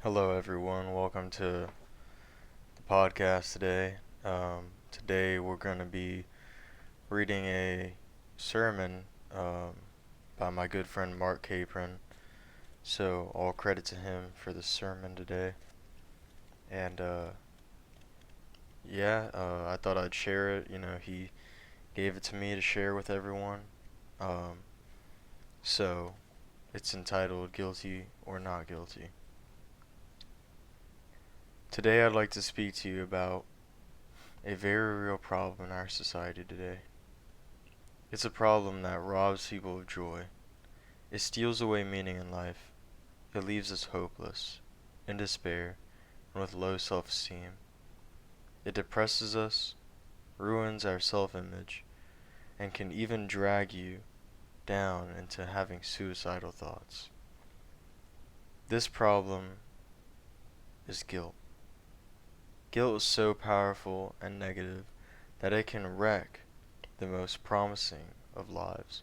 Hello, everyone. Welcome to the podcast today. Today, we're going to be reading a sermon by my good friend Mark Capron. So, all credit to him for the sermon today. And I thought I'd share it. He gave it to me to share with everyone. Um, so, it's entitled Guilty or Not Guilty. Today, I'd like to speak to you about a very real problem in our society today. It's a problem that robs people of joy. It steals away meaning in life. It leaves us hopeless, in despair, and with low self-esteem. It depresses us, ruins our self-image, and can even drag you down into having suicidal thoughts. This problem is guilt. Guilt is so powerful and negative that it can wreck the most promising of lives.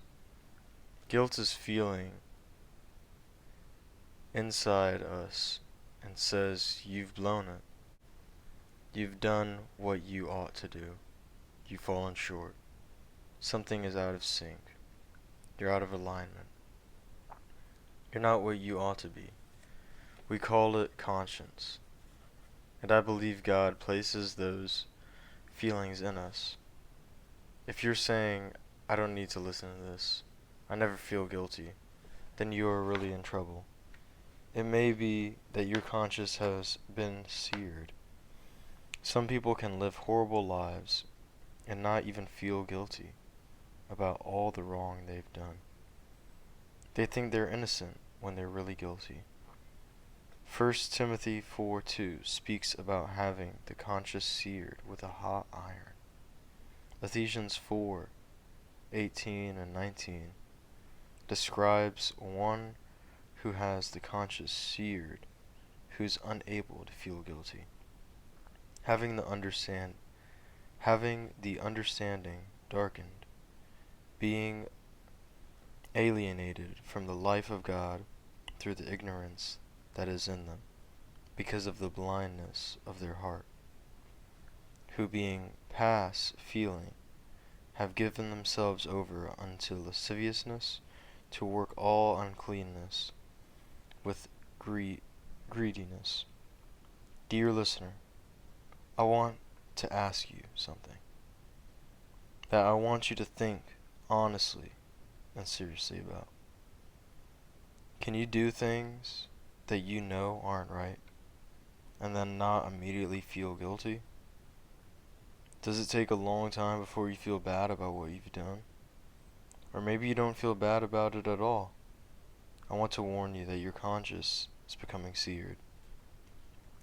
Guilt is feeling inside us and says, "You've blown it. You've done what you ought to do. You've fallen short. Something is out of sync. You're out of alignment. You're not what you ought to be." We call it conscience. And I believe God places those feelings in us. If you're saying, "I don't need to listen to this. I never feel guilty," then you are really in trouble. It may be that your conscience has been seared. Some people can live horrible lives and not even feel guilty about all the wrong they've done. They think they're innocent when they're really guilty. 1 Timothy 4:2 speaks about having the conscience seared with a hot iron. Ephesians 4:18 and 19 describes one who has the conscience seared, who's unable to feel guilty. Having the understanding darkened, being alienated from the life of God through the ignorance that is in them, because of the blindness of their heart, who being past feeling have given themselves over unto lasciviousness, to work all uncleanness with greediness. Dear listener, I want to ask you something that I want you to think honestly and seriously about. Can you do things that you know aren't right and then not immediately feel guilty? Does it take a long time before you feel bad about what you've done? Or maybe you don't feel bad about it at all. I want to warn you that your conscience is becoming seared.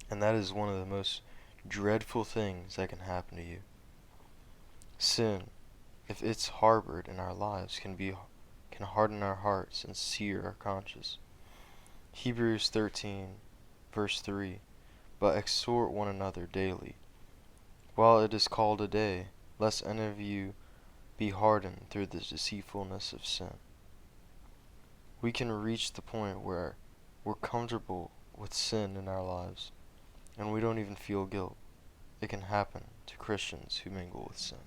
And that is one of the most dreadful things that can happen to you. Sin, if it's harbored in our lives, can harden our hearts and sear our conscience. Hebrews 13, verse 3, but exhort one another daily, while it is called a day, lest any of you be hardened through the deceitfulness of sin. We can reach the point where we're comfortable with sin in our lives, and we don't even feel guilt. It can happen to Christians who mingle with sin.